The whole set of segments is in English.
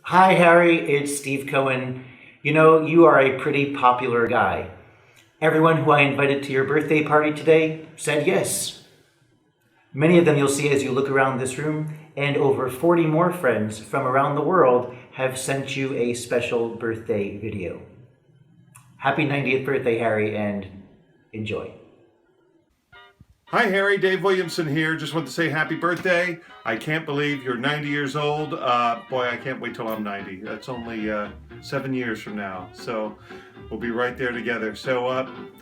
Hi, Harry. It's Steve Cohen. You know, you are a pretty popular guy. Everyone who I invited to your birthday party today said yes. Many of them you'll see as you look around this room, and over 40 more friends from around the world have sent you a special birthday video. Happy 90th birthday, Harry, and enjoy. Hi, Harry. Dave Williamson here. Just want to say happy birthday. I can't believe you're 90 years old. Boy, I can't wait till I'm 90. That's only 7 years from now. So we'll be right there together. So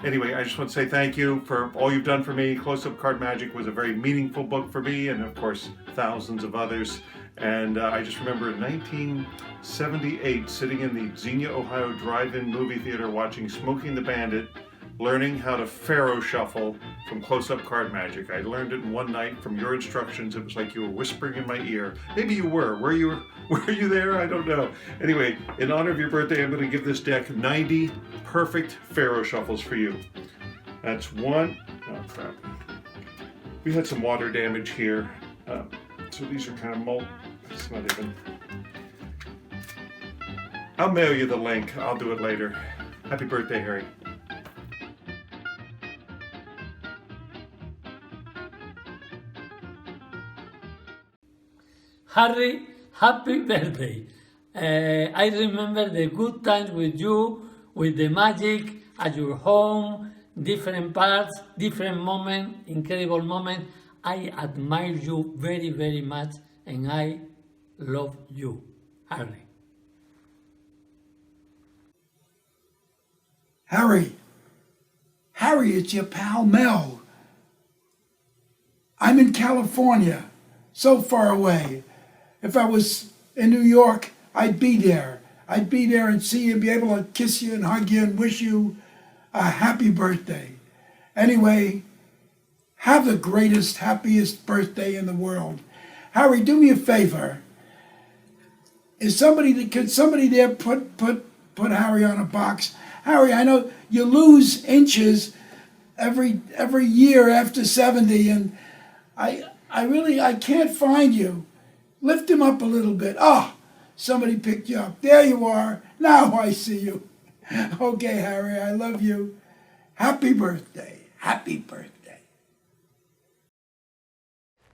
anyway, I just want to say thank you for all you've done for me. Close-Up Card Magic was a very meaningful book for me, and of course, thousands of others. And I just remember in 1978, sitting in the Xenia, Ohio drive-in movie theater watching Smokey and the Bandit, learning how to Pharaoh shuffle from Close-Up Card Magic. I learned it in one night from your instructions. It was like you were whispering in my ear. Maybe you were. Were you there? I don't know. Anyway, in honor of your birthday, I'm going to give this deck 90 perfect Pharaoh shuffles for you. That's one. Oh, crap. We had some water damage here. So these are kind of it's not even. I'll mail you the link. I'll do it later. Happy birthday, Harry. Harry, happy birthday. I remember the good times with you, with the magic at your home, different parts, different moments, incredible moments. I admire you very, very much, and I love you, Harry. Harry, it's your pal Mel. I'm in California, so far away. If I was in New York, I'd be there. I'd be there and see you, be able to kiss you and hug you and wish you a happy birthday. Anyway, have the greatest, happiest birthday in the world. Harry, do me a favor. Could somebody there put Harry on a box? Harry, I know you lose inches every year after 70, and I can't find you. Lift him up a little bit. Somebody picked you up. There you are. Now I see you. Okay, Harry, I love you. Happy birthday. Happy birthday.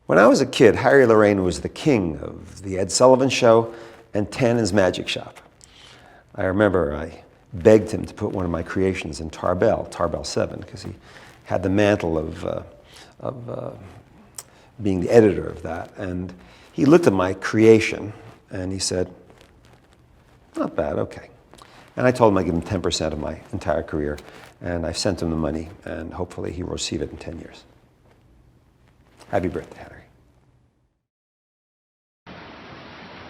When I was a kid, Harry Lorayne was the king of the Ed Sullivan Show and Tannen's Magic Shop. I remember I begged him to put one of my creations in Tarbell 7, because he had the mantle of being the editor of that. And he looked at my creation and he said, not bad, okay. And I told him I'd give him 10% of my entire career, and I've sent him the money, and hopefully he will receive it in 10 years. Happy birthday, Harry.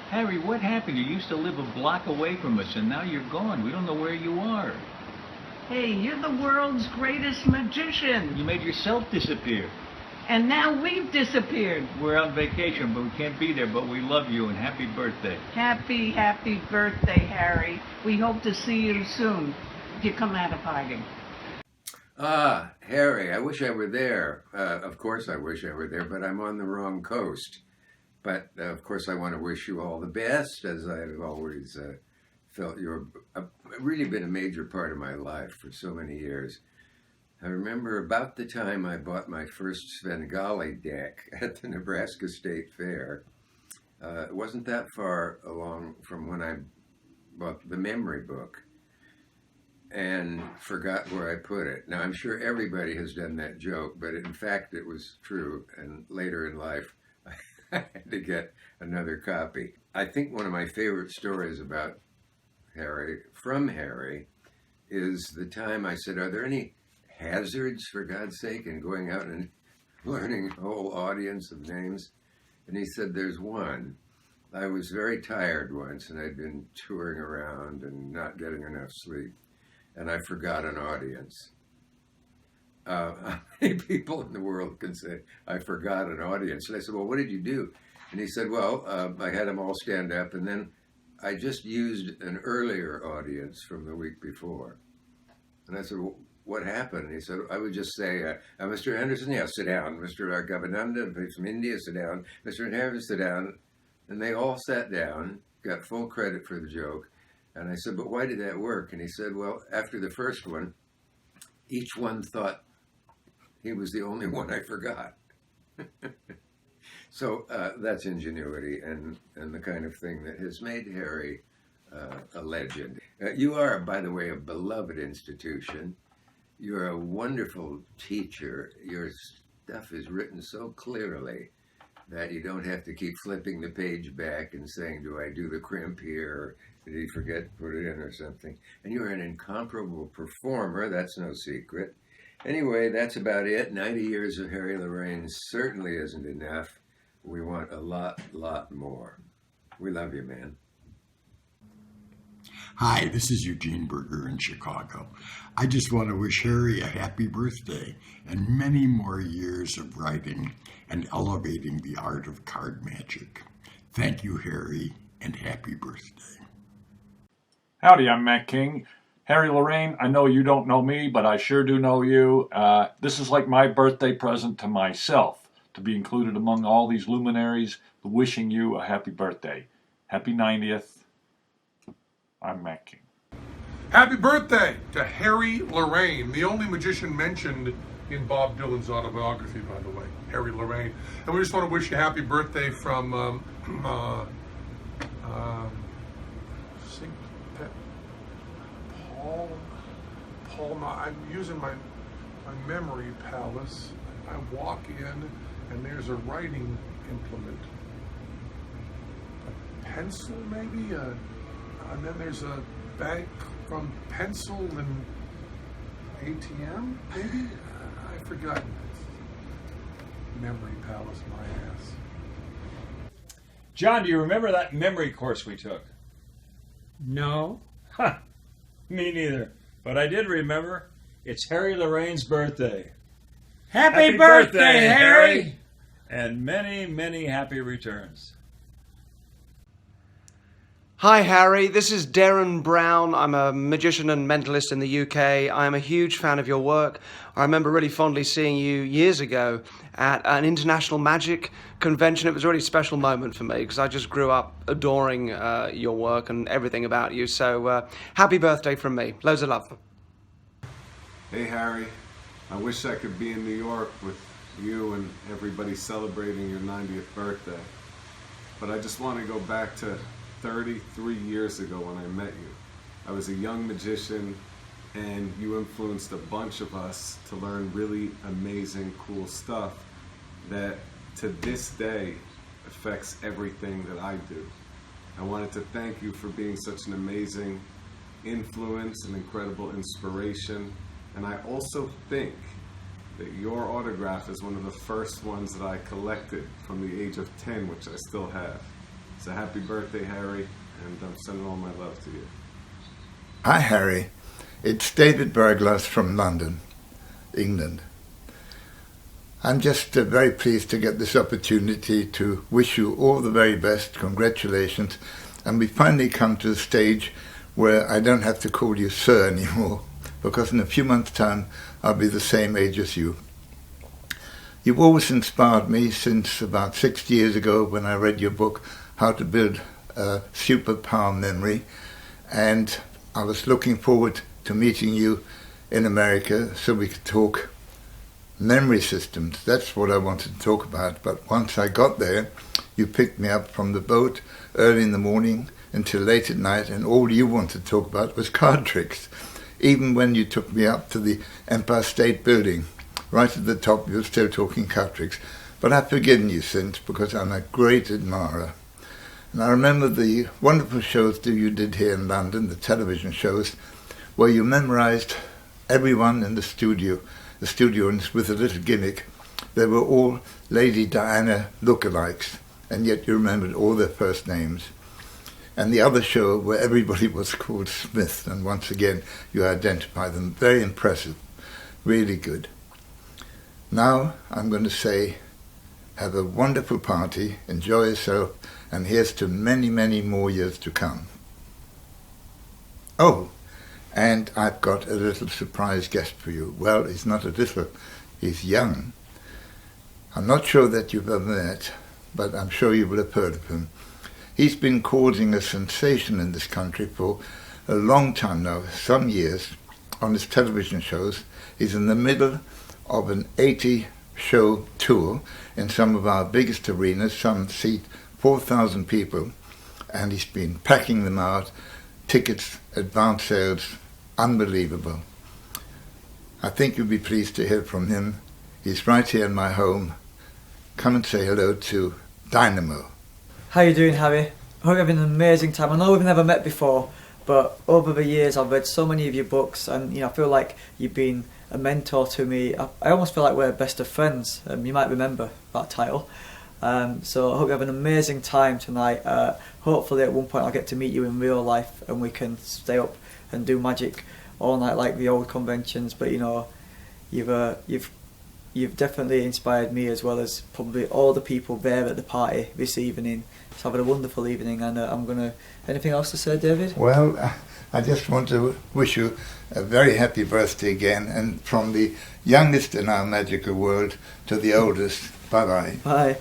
Harry, what happened? You used to live a block away from us, and now you're gone. We don't know where you are. Hey, you're the world's greatest magician. You made yourself disappear. And now we've disappeared. We're on vacation, but we can't be there, but we love you, and happy birthday. Happy birthday, Harry. We hope to see you soon if you come out of hiding. Harry, I wish I were there. Of course I wish I were there, but I'm on the wrong coast. But of course I want to wish you all the best, as I've always felt you've really been a major part of my life for so many years. I remember about the time I bought my first Svengali deck at the Nebraska State Fair. It wasn't that far along from when I bought the memory book and forgot where I put it. Now, I'm sure everybody has done that joke, but in fact, it was true. And later in life, I had to get another copy. I think one of my favorite stories about from Harry, is the time I said, are there any hazards, for God's sake, in going out and learning a whole audience of names? And he said, there's one. I was very tired once, and I'd been touring around and not getting enough sleep, and I forgot an audience. How many people in the world can say, I forgot an audience? And I said, well, what did you do? And he said, well, I had them all stand up, and then I just used an earlier audience from the week before. And I said, well, what happened? And he said, I would just say, Mr. Henderson, yeah, sit down. Mr. Gavananda from India, sit down. Mr. Harris, sit down. And they all sat down, got full credit for the joke. And I said, but why did that work? And he said, well, after the first one, each one thought he was the only one I forgot. So that's ingenuity and the kind of thing that has made Harry a legend. You are, by the way, a beloved institution. You're a wonderful teacher. Your stuff is written so clearly that you don't have to keep flipping the page back and saying, do I do the crimp here? Or did he forget to put it in or something? And you're an incomparable performer. That's no secret. Anyway, that's about it. 90 years of Harry Lorayne certainly isn't enough. We want a lot more. We love you, man. Hi, this is Eugene Berger in Chicago. I just want to wish Harry a happy birthday and many more years of writing and elevating the art of card magic. Thank you, Harry, and happy birthday. Howdy, I'm Matt King. Harry Lorayne, I know you don't know me, but I sure do know you. This is like my birthday present to myself, to be included among all these luminaries wishing you a happy birthday. Happy 90th. I'm Matt King. Happy birthday to Harry Lorayne, the only magician mentioned in Bob Dylan's autobiography, by the way, Harry Lorayne. And we just want to wish you a happy birthday from Paul. I'm using my memory palace. I walk in, and there's a writing implement, a pencil maybe, and then there's a bank from pencil and ATM maybe. I forgot. Memory palace, my ass. John, do you remember that memory course we took? No. Huh. Me neither. But I did remember it's Harry Lorayne's birthday. Happy birthday, Harry! And many, many happy returns. Hi Harry, this is Derren Brown. I'm a magician and mentalist in the UK. I am a huge fan of your work. I remember really fondly seeing you years ago at an international magic convention. It was a really special moment for me because I just grew up adoring your work and everything about you. So happy birthday from me. Loads of love. Hey Harry, I wish I could be in New York with you and everybody celebrating your 90th birthday. But I just want to go back to 33 years ago when I met you. I was a young magician and you influenced a bunch of us to learn really amazing, cool stuff that to this day affects everything that I do. I wanted to thank you for being such an amazing influence and incredible inspiration. And I also think that your autograph is one of the first ones that I collected from the age of 10, which I still have. So happy birthday, Harry, and I'm sending all my love to you. Hi, Harry. It's David Berglas from London, England. I'm just very pleased to get this opportunity to wish you all the very best. Congratulations. And we finally come to the stage where I don't have to call you sir anymore, because in a few months' time, I'll be the same age as you. You've always inspired me since about 6 years ago when I read your book, How to Build a Superpower Memory, and I was looking forward to meeting you in America so we could talk memory systems. That's what I wanted to talk about, but once I got there, you picked me up from the boat early in the morning until late at night, and all you wanted to talk about was card tricks. Even when you took me up to the Empire State Building, right at the top, you were still talking card tricks. But I've forgiven you since, because I'm a great admirer. And I remember the wonderful shows that you did here in London, the television shows, where you memorized everyone in the studio, and with a little gimmick. They were all Lady Diana lookalikes, and yet you remembered all their first names. And the other show where everybody was called Smith, and once again you identify them. Very impressive, really good. Now I'm going to say, have a wonderful party, enjoy yourself, and here's to many, many more years to come. Oh, and I've got a little surprise guest for you. Well, he's not a little, he's young. I'm not sure that you've ever met, but I'm sure you will have heard of him. He's been causing a sensation in this country for a long time now, some years, on his television shows. He's in the middle of an 80-show tour in some of our biggest arenas. Some seat 4,000 people, and he's been packing them out. Tickets, advance sales, unbelievable. I think you'll be pleased to hear from him. He's right here in my home. Come and say hello to Dynamo. How you doing, Harry? I hope you're having an amazing time. I know we've never met before, but over the years I've read so many of your books, and I feel like you've been a mentor to me. I almost feel like we're best of friends. You might remember that title. So I hope you have an amazing time tonight. Hopefully at one point I'll get to meet you in real life and we can stay up and do magic all night like the old conventions. But you've definitely inspired me, as well as probably all the people there at the party this evening. So have a wonderful evening, and anything else to say, David? Well, I just want to wish you a very happy birthday again, and from the youngest in our magical world to the oldest, bye-bye. Bye.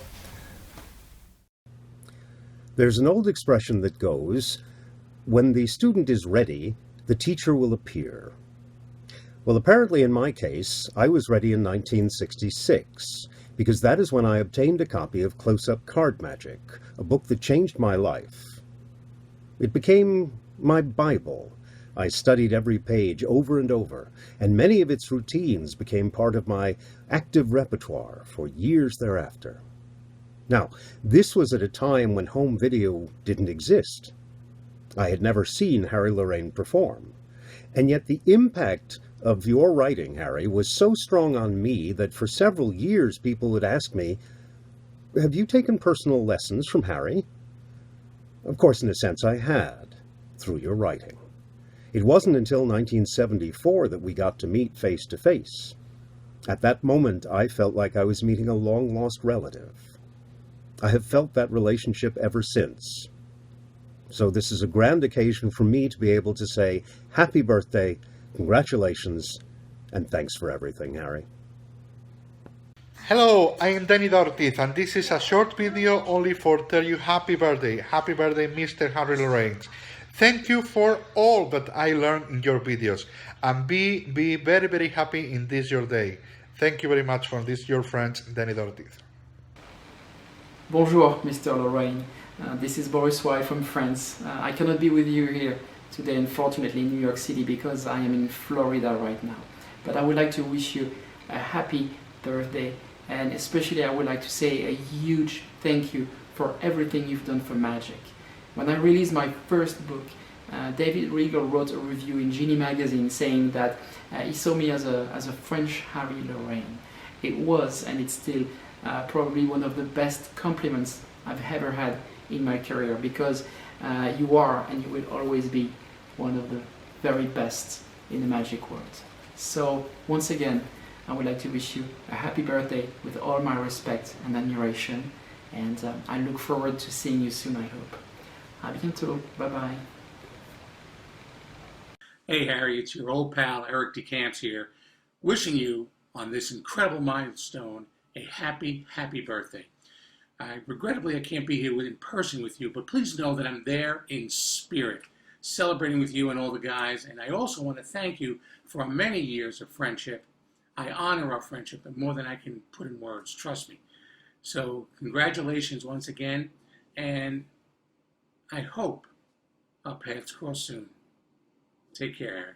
There's an old expression that goes, when the student is ready, the teacher will appear. Well, apparently in my case, I was ready in 1966, because that is when I obtained a copy of Close-Up Card Magic, a book that changed my life. It became my Bible. I studied every page over and over, and many of its routines became part of my active repertoire for years thereafter. Now, this was at a time when home video didn't exist. I had never seen Harry Lorayne perform, and yet the impact of your writing, Harry, was so strong on me that for several years people would ask me, "Have you taken personal lessons from Harry?" Of course, in a sense, I had, through your writing. It wasn't until 1974 that we got to meet face to face. At that moment, I felt like I was meeting a long-lost relative. I have felt that relationship ever since. So this is a grand occasion for me to be able to say, happy birthday, congratulations, and thanks for everything, Harry. Hello, I am Dani DaOrtiz, and this is a short video only for tell you happy birthday. Happy birthday, Mr. Harry Lorayne. Thank you for all that I learned in your videos, and be very, very happy in this your day. Thank you very much for this, your friends, Dani DaOrtiz. Bonjour, Mr. Lorayne. This is Boris from France. I cannot be with you here today, unfortunately, in New York City, because I am in Florida right now. But I would like to wish you a happy birthday, and especially I would like to say a huge thank you for everything you've done for magic. When I released my first book, David Riegel wrote a review in Genie magazine saying that he saw me as a French Harry Lorayne. It was, and it's still, probably one of the best compliments I've ever had in my career, because you are and you will always be one of the very best in the magic world. So once again, I would like to wish you a happy birthday with all my respect and admiration, and I look forward to seeing you soon, I hope. À bientôt. Bye-bye. Hey Harry, it's your old pal Eric DeCamps here, wishing you on this incredible milestone a happy, happy birthday. Regrettably, I can't be here in person with you, but please know that I'm there in spirit, celebrating with you and all the guys, and I also want to thank you for our many years of friendship. I honor our friendship more than I can put in words, trust me. So congratulations once again, and I hope our paths cross soon. Take care, Harry.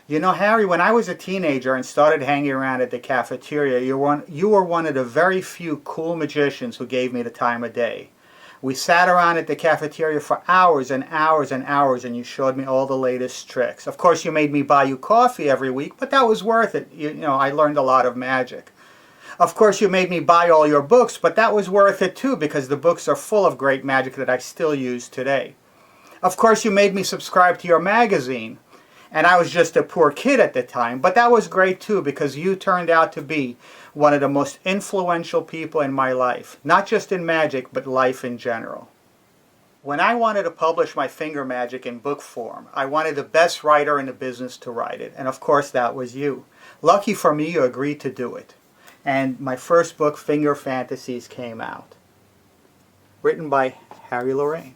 You know, Harry, when I was a teenager and started hanging around at the cafeteria, you were one of the very few cool magicians who gave me the time of day. We sat around at the cafeteria for hours and hours and hours, and you showed me all the latest tricks. Of course, you made me buy you coffee every week, but that was worth it. You know, I learned a lot of magic. Of course, you made me buy all your books, but that was worth it too, because the books are full of great magic that I still use today. Of course, you made me subscribe to your magazine. And I was just a poor kid at the time, but that was great too, because you turned out to be one of the most influential people in my life. Not just in magic, but life in general. When I wanted to publish my finger magic in book form, I wanted the best writer in the business to write it. And of course, that was you. Lucky for me, you agreed to do it. And my first book, Finger Fantasies, came out. written by Harry Lorayne.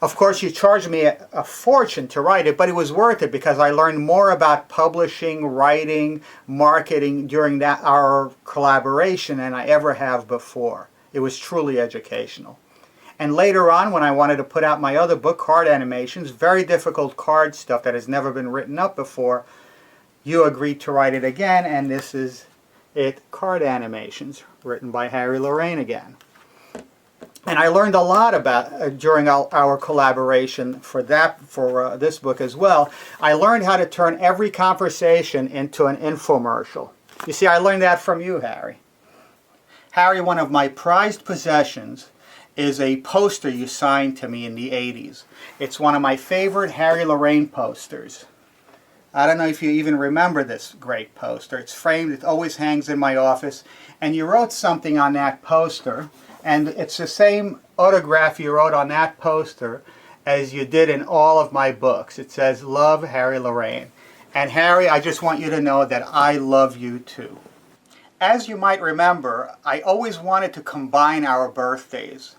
Of course, you charged me a fortune to write it, but it was worth it because I learned more about publishing, writing, marketing during our collaboration than I ever have before. It was truly educational. And later on, when I wanted to put out my other book, Card Animations, very difficult card stuff that has never been written up before, you agreed to write it again, and this is it, Card Animations, written by Harry Lorayne again. And I learned a lot about during our collaboration for this book as well. I learned how to turn every conversation into an infomercial. You see, I learned that from you, Harry. Harry, one of my prized possessions is a poster you signed to me in the 80s. It's one of my favorite Harry Lorayne posters. I don't know if you even remember this great poster. It's framed, it always hangs in my office. And you wrote something on that poster, and it's the same autograph you wrote on that poster as you did in all of my books. It says, "Love, Harry Lorayne." And Harry, I just want you to know that I love you too. As you might remember, I always wanted to combine our birthdays.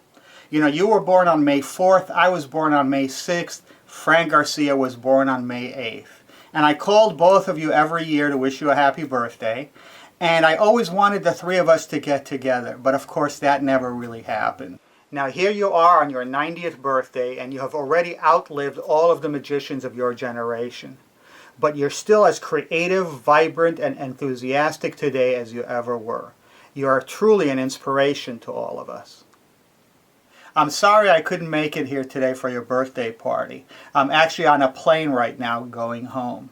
You know, you were born on May 4th, I was born on May 6th, Frank Garcia was born on May 8th. And I called both of you every year to wish you a happy birthday. And I always wanted the three of us to get together, but of course that never really happened. Now here you are on your 90th birthday, and you have already outlived all of the magicians of your generation. But you're still as creative, vibrant, and enthusiastic today as you ever were. You are truly an inspiration to all of us. I'm sorry I couldn't make it here today for your birthday party. I'm actually on a plane right now going home.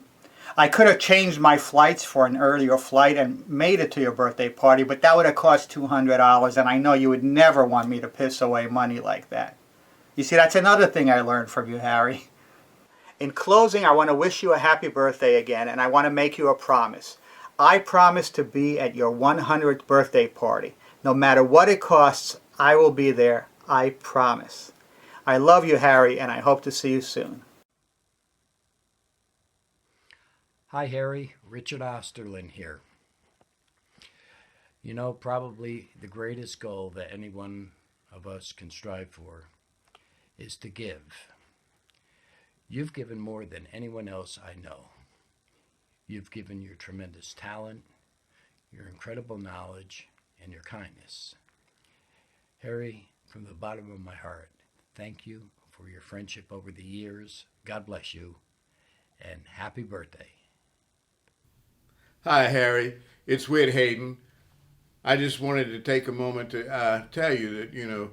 I could have changed my flights for an earlier flight and made it to your birthday party, but that would have cost $200, and I know you would never want me to piss away money like that. You see, that's another thing I learned from you, Harry. In closing, I want to wish you a happy birthday again, and I want to make you a promise. I promise to be at your 100th birthday party. No matter what it costs, I will be there. I promise. I love you, Harry, and I hope to see you soon. Hi, Harry. Richard Osterlind here. You know, probably the greatest goal that any one of us can strive for is to give. You've given more than anyone else I know. You've given your tremendous talent, your incredible knowledge, and your kindness. Harry, from the bottom of my heart, thank you for your friendship over the years. God bless you, and happy birthday. Hi, Harry. It's Whit Haydn. I just wanted to take a moment to tell you that, you know,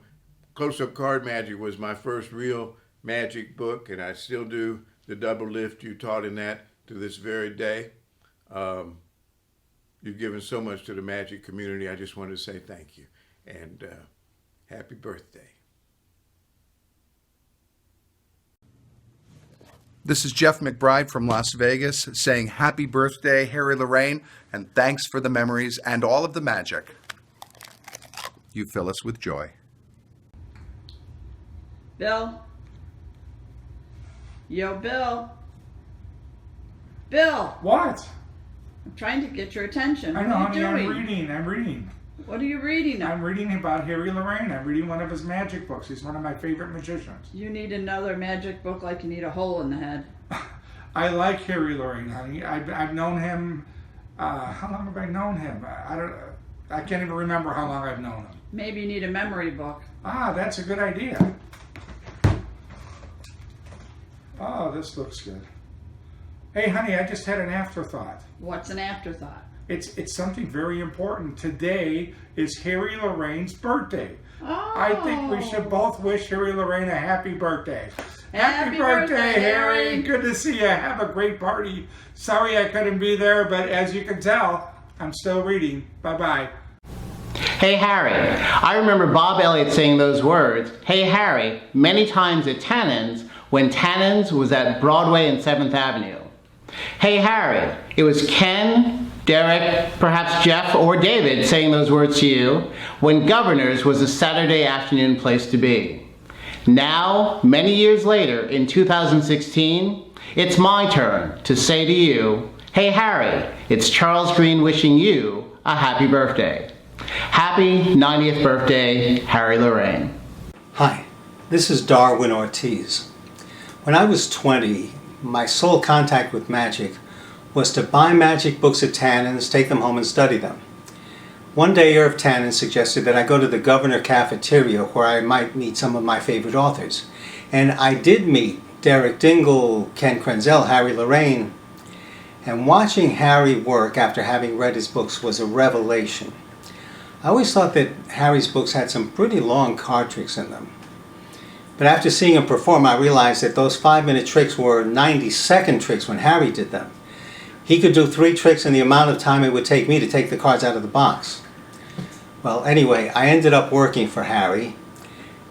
Close-Up Card Magic was my first real magic book, and I still do the double lift you taught in that to this very day. You've given so much to the magic community. I just wanted to say thank you, and happy birthday. This is Jeff McBride from Las Vegas saying happy birthday, Harry Lorayne, and thanks for the memories and all of the magic. You fill us with joy. Bill? Yo, Bill? Bill! What? I'm trying to get your attention. I know, What are honey, you doing? I'm reading. What are you reading? I'm reading about Harry Lorayne. I'm reading one of his magic books. He's one of my favorite magicians. You need another magic book like you need a hole in the head. I like Harry Lorayne, honey. I've known him. How long have I known him? I can't even remember how long I've known him. Maybe you need a memory book. Ah, that's a good idea. Oh, this looks good. Hey, honey, I just had an afterthought. What's an afterthought? It's something very important. Today is Harry Lorayne's birthday. Oh. I think we should both wish Harry Lorayne a happy birthday. Happy birthday, Harry. Good to see you. Have a great party. Sorry I couldn't be there, but as you can tell, I'm still reading. Bye-bye. Hey, Harry. I remember Bob Elliott saying those words, "Hey, Harry," many times at Tannen's when Tannen's was at Broadway and 7th Avenue. Hey, Harry. It was Ken, Derek, perhaps Jeff or David saying those words to you when Governor's was a Saturday afternoon place to be. Now, many years later, in 2016, it's my turn to say to you, hey Harry, it's Charles Greene wishing you a happy birthday. Happy 90th birthday, Harry Lorayne. Hi, this is Darwin Ortiz. When I was 20, my sole contact with magic was to buy magic books at Tannen's, take them home and study them. One day Irv Tannen suggested that I go to the Governor Cafeteria where I might meet some of my favorite authors. And I did meet Derek Dingle, Ken Krenzel, Harry Lorayne. And watching Harry work after having read his books was a revelation. I always thought that Harry's books had some pretty long card tricks in them. But after seeing him perform, I realized that those 5-minute tricks were 90-second tricks when Harry did them. He could do 3 tricks in the amount of time it would take me to take the cards out of the box. Well, anyway, I ended up working for Harry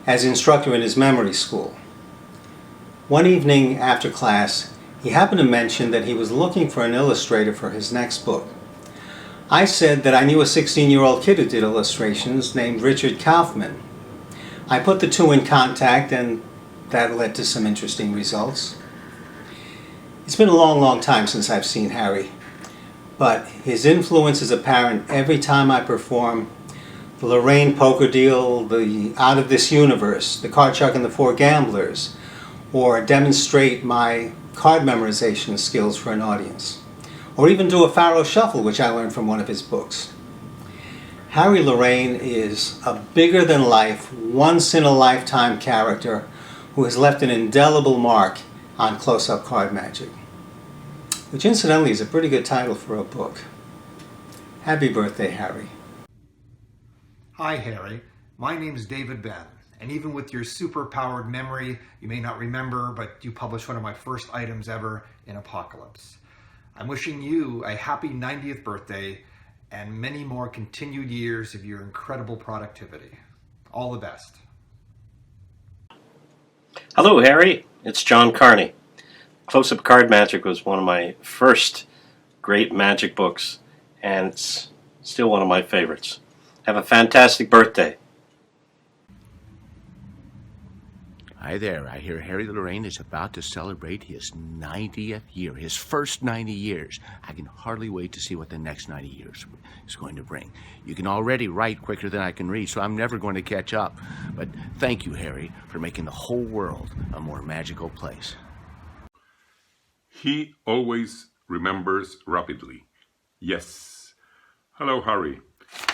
as instructor in his memory school. One evening after class, he happened to mention that he was looking for an illustrator for his next book. I said that I knew a 16-year-old kid who did illustrations named Richard Kaufman. I put the two in contact, and that led to some interesting results. It's been a long, long time since I've seen Harry, but his influence is apparent every time I perform the Lorayne poker deal, the Out of This Universe, the Card Shark and the Four Gamblers, or demonstrate my card memorization skills for an audience, or even do a Pharaoh Shuffle, which I learned from one of his books. Harry Lorayne is a bigger-than-life, once-in-a-lifetime character who has left an indelible mark on close-up card magic, which incidentally is a pretty good title for a book. Happy birthday, Harry. Hi, Harry. My name's David Ben, and even with your super-powered memory, you may not remember, but you published one of my first items ever in Apocalypse. I'm wishing you a happy 90th birthday and many more continued years of your incredible productivity. All the best. Hello, Harry. It's John Carney. Close-Up Card Magic was one of my first great magic books, and it's still one of my favorites. Have a fantastic birthday. Hi there. I hear Harry Lorayne is about to celebrate his 90th year, his first 90 years. I can hardly wait to see what the next 90 years is going to bring. You can already write quicker than I can read, so I'm never going to catch up. But thank you, Harry, for making the whole world a more magical place. He always remembers rapidly. Yes. Hello, Harry.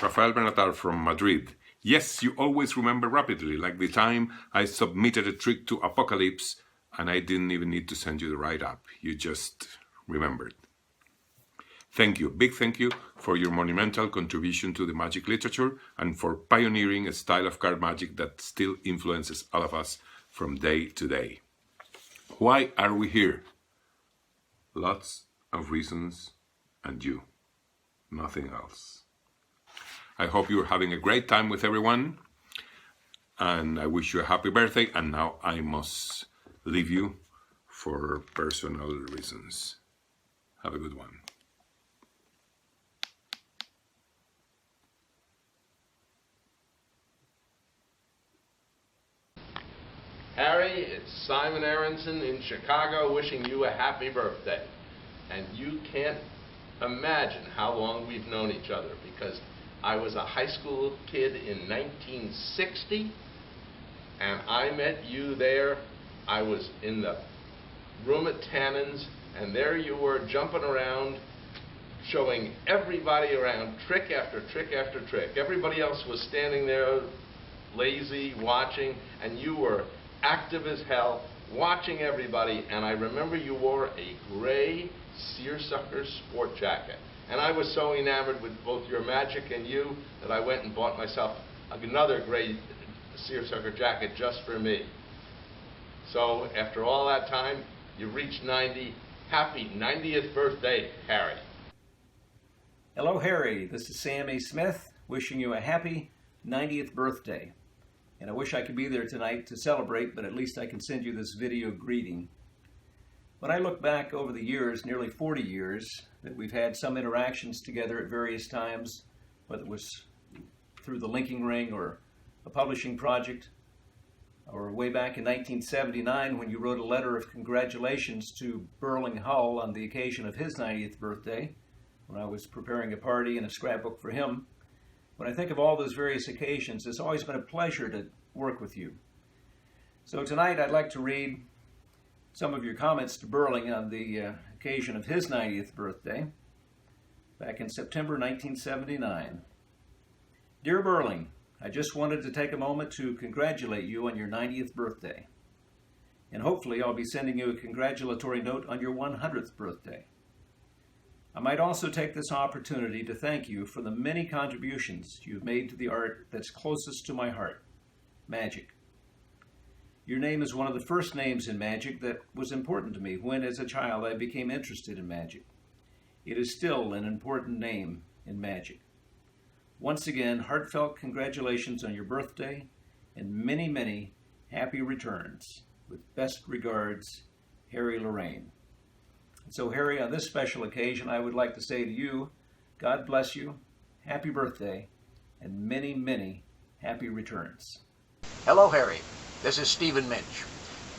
Rafael Benatar from Madrid. Yes, you always remember rapidly, like the time I submitted a trick to Apocalypse and I didn't even need to send you the write-up. You just remembered. Thank you, big thank you for your monumental contribution to the magic literature and for pioneering a style of card magic that still influences all of us from day to day. Why are we here? Lots of reasons, and you. Nothing else. I hope you're having a great time with everyone, and I wish you a happy birthday, and now I must leave you for personal reasons. Have a good one. Harry, it's Simon Aronson in Chicago wishing you a happy birthday. And you can't imagine how long we've known each other, because I was a high school kid in 1960, and I met you there. I was in the room at Tannen's, and there you were jumping around, showing everybody around trick after trick after trick. Everybody else was standing there lazy, watching, and you were active as hell, watching everybody. And I remember you wore a gray seersucker sport jacket. And I was so enamored with both your magic and you that I went and bought myself another gray seersucker jacket just for me. So after all that time, you've reached 90. Happy 90th birthday, Harry. Hello, Harry. This is Sammy Smith wishing you a happy 90th birthday. And I wish I could be there tonight to celebrate, but at least I can send you this video greeting. When I look back over the years, nearly 40 years, that we've had some interactions together at various times, whether it was through the linking ring or a publishing project, or way back in 1979 when you wrote a letter of congratulations to Burling Hull on the occasion of his 90th birthday, when I was preparing a party and a scrapbook for him. When I think of all those various occasions, it's always been a pleasure to work with you. So tonight I'd like to read some of your comments to Berling on the occasion of his 90th birthday back in September 1979. Dear Berling, I just wanted to take a moment to congratulate you on your 90th birthday. And hopefully I'll be sending you a congratulatory note on your 100th birthday. I might also take this opportunity to thank you for the many contributions you've made to the art that's closest to my heart, magic. Your name is one of the first names in magic that was important to me when, as a child, I became interested in magic. It is still an important name in magic. Once again, heartfelt congratulations on your birthday and many, many happy returns. With best regards, Harry Lorayne. So, Harry, on this special occasion, I would like to say to you, God bless you, happy birthday, and many, many happy returns. Hello, Harry. This is Stephen Minch.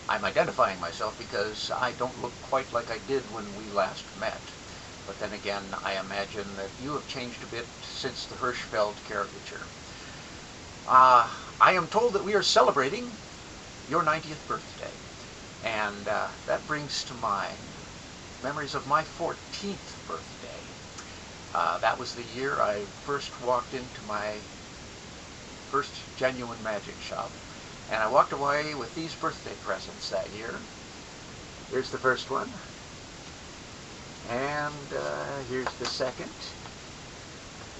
I'm identifying myself because I don't look quite like I did when we last met. But then again, I imagine that you have changed a bit since the Hirschfeld caricature. I am told that we are celebrating your 90th birthday. And that brings to mind memories of my 14th birthday. That was the year I first walked into my first genuine magic shop. And I walked away with these birthday presents that year. Here's the first one. And here's the second.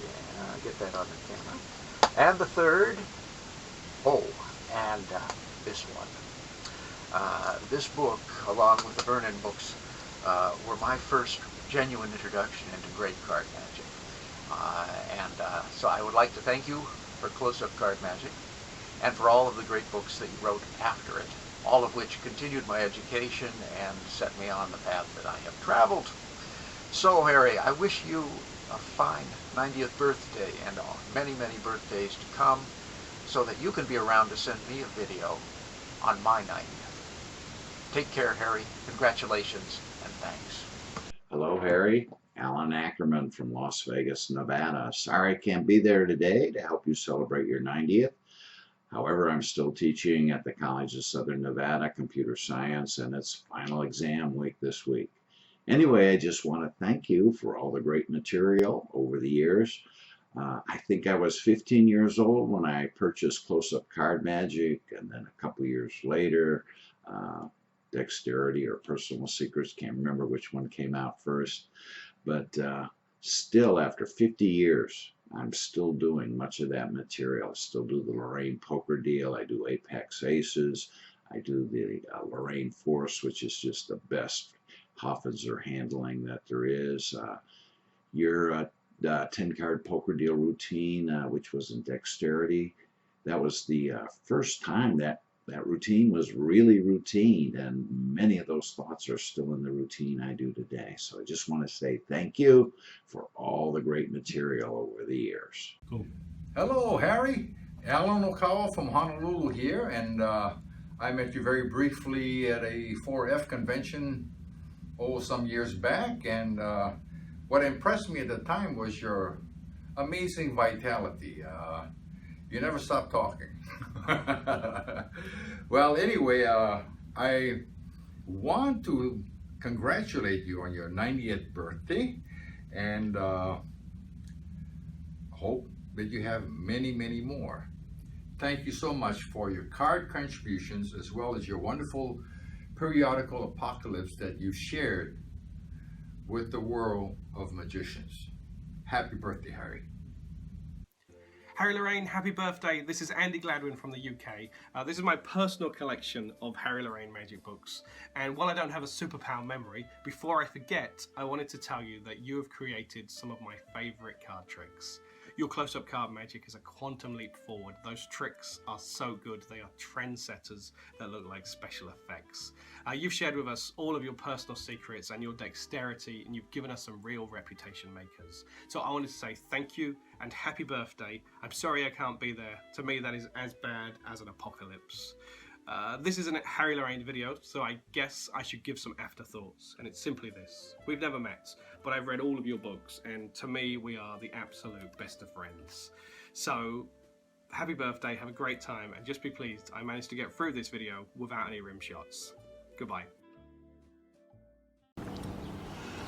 Yeah, I'll get that on the camera. And the third. Oh, and this one. This book, along with the Vernon books, were my first genuine introduction into great card magic. So I would like to thank you for Close-Up Card Magic, and for all of the great books that you wrote after it, all of which continued my education and set me on the path that I have traveled. So, Harry, I wish you a fine 90th birthday and many, many birthdays to come, so that you can be around to send me a video on my 90th. Take care, Harry. Congratulations, and thanks. Hello, Harry. Alan Ackerman from Las Vegas, Nevada. Sorry I can't be there today to help you celebrate your 90th. However, I'm still teaching at the College of Southern Nevada Computer Science, and it's final exam week this week. Anyway, I just want to thank you for all the great material over the years. I think I was 15 years old when I purchased Close-Up Card Magic, and then a couple years later, Dexterity or Personal Secrets. Can't remember which one came out first. But still, after 50 years, I'm still doing much of that material. I still do the Lorayne Poker Deal. I do Apex Aces. I do the Lorayne Force, which is just the best Hoffinser handling that there is. Your 10-card poker deal routine, which was in Dexterity, that was the first time that routine was really routine, and many of those thoughts are still in the routine I do today. So I just want to say thank you for all the great material over the years. Cool. Hello, Harry. Alan Okawa from Honolulu here, and I met you very briefly at a 4F convention some years back, and what impressed me at the time was your amazing vitality. You never stop talking. Well, anyway, I want to congratulate you on your 90th birthday, and hope that you have many, many more. Thank you so much for your card contributions, as well as your wonderful periodical Apocalypse that you shared with the world of magicians. Happy birthday, Harry. Harry Lorayne, happy birthday. This is Andy Gladwin from the UK. This is my personal collection of Harry Lorayne magic books. And while I don't have a superpower memory, before I forget, I wanted to tell you that you have created some of my favorite card tricks. Your close-up card magic is a quantum leap forward. Those tricks are so good. They are trendsetters that look like special effects. You've shared with us all of your personal secrets and your dexterity, and you've given us some real reputation makers. So I wanted to say thank you and happy birthday. I'm sorry I can't be there. To me, that is as bad as an apocalypse. This is a Harry Lorayne video, so I guess I should give some afterthoughts, and it's simply this. We've never met, but I've read all of your books, and to me, we are the absolute best of friends. So, happy birthday, have a great time, and just be pleased I managed to get through this video without any rim shots. Goodbye.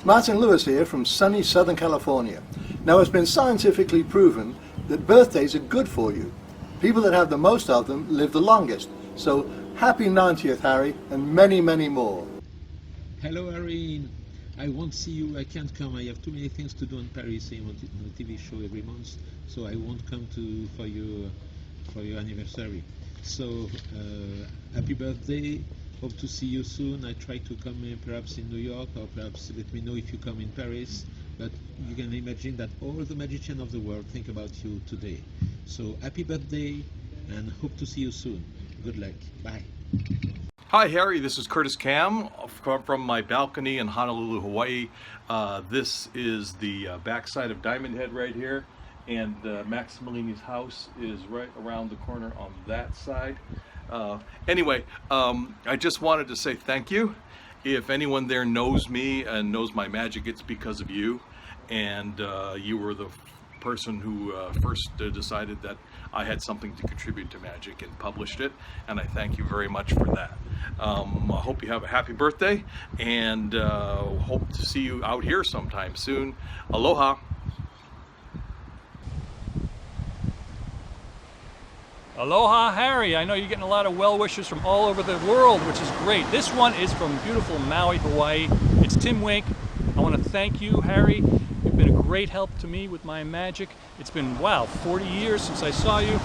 Martin Lewis here from sunny Southern California. Now, it's been scientifically proven that birthdays are good for you. People that have the most of them live the longest. So happy 90th, Harry, and many, many more. Hello, Arlene. I won't see you. I can't come. I have too many things to do in Paris. I'm on the TV show every month, so I won't come for your anniversary. So happy birthday. Hope to see you soon. I try to come perhaps in New York, or perhaps let me know if you come in Paris. But you can imagine that all the magicians of the world think about you today. So happy birthday, and hope to see you soon. Good luck. Bye. Hi Harry, this is Curtis Cam from my balcony in Honolulu, Hawaii. This is the backside of Diamond Head right here, and Max Malini's house is right around the corner on that side. Anyway, I just wanted to say thank you. If anyone there knows me and knows my magic, it's because of you, and you were the person who first decided that I had something to contribute to magic and published it, and I thank you very much for that. I hope you have a happy birthday, and hope to see you out here sometime soon. Aloha. Aloha, Harry. I know you're getting a lot of well wishes from all over the world, which is great. This one is from beautiful Maui, Hawaii. It's Tim Wink. I want to thank you, Harry. You've been a great help to me with my magic. It's been, wow, 40 years since I saw you,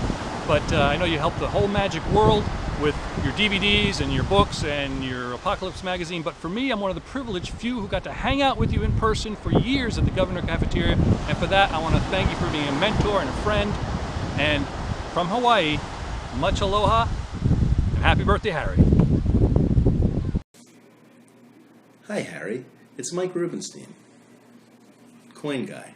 but I know you helped the whole magic world with your DVDs and your books and your Apocalypse magazine. But for me, I'm one of the privileged few who got to hang out with you in person for years at the Governor Cafeteria. And for that, I want to thank you for being a mentor and a friend. And from Hawaii, much aloha, and happy birthday, Harry. Hi, Harry. It's Mike Rubenstein, coin guy.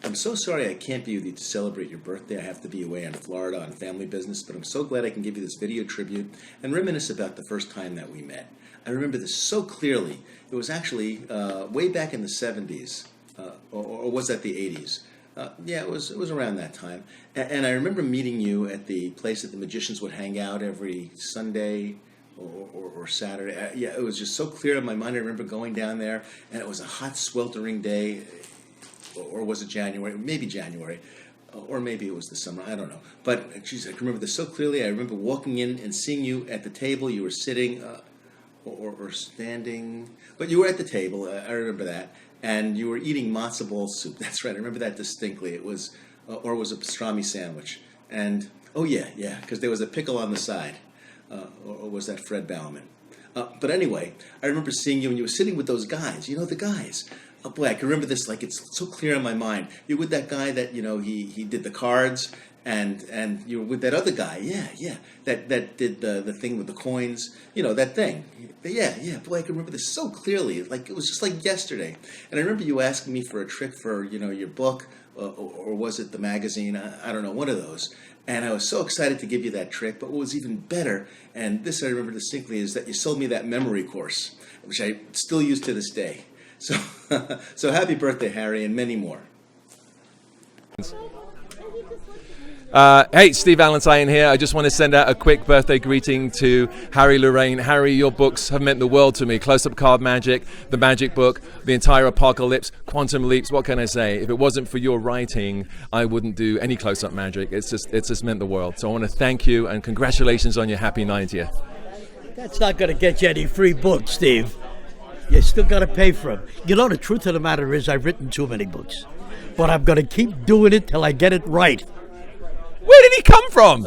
I'm so sorry I can't be with you to celebrate your birthday. I have to be away in Florida on family business, but I'm so glad I can give you this video tribute and reminisce about the first time that we met. I remember this so clearly. It was actually way back in the 70s, or was that the 80s? Yeah, it was around that time. And I remember meeting you at the place that the magicians would hang out every Sunday or Saturday. Yeah, it was just so clear in my mind. I remember going down there, and it was a hot, sweltering day. Or was it January? Maybe January. Or maybe it was the summer. I don't know. But, geez, I can remember this so clearly. I remember walking in and seeing you at the table. You were sitting or standing. But you were at the table. I remember that. And you were eating matzo ball soup. That's right. I remember that distinctly. It was, or it was a pastrami sandwich. And, oh, yeah, because there was a pickle on the side. Or was that Fred Bauman? But anyway, I remember seeing you, and you were sitting with those guys. You know, the guys. Oh boy, I can remember this like it's so clear in my mind. You're with that guy that, you know, he did the cards, and you were with that other guy, that did the thing with the coins, you know, that thing. Yeah, boy, I can remember this so clearly, like it was just like yesterday. And I remember you asking me for a trick for, you know, your book, or was it the magazine? I don't know, one of those. And I was so excited to give you that trick, but what was even better, and this I remember distinctly, is that you sold me that memory course, which I still use to this day. So happy birthday, Harry, and many more. Hey, Steve Valentine here. I just want to send out a quick birthday greeting to Harry Lorayne. Harry, your books have meant the world to me. Close-up card magic, the magic book, the entire Apocalypse, Quantum Leaps. What can I say? If it wasn't for your writing, I wouldn't do any close-up magic. It's just meant the world. So I want to thank you and congratulations on your happy 90th. That's not going to get you any free books, Steve. You still got to pay for them. You know, the truth of the matter is I've written too many books. But I'm going to keep doing it till I get it right. Where did he come from?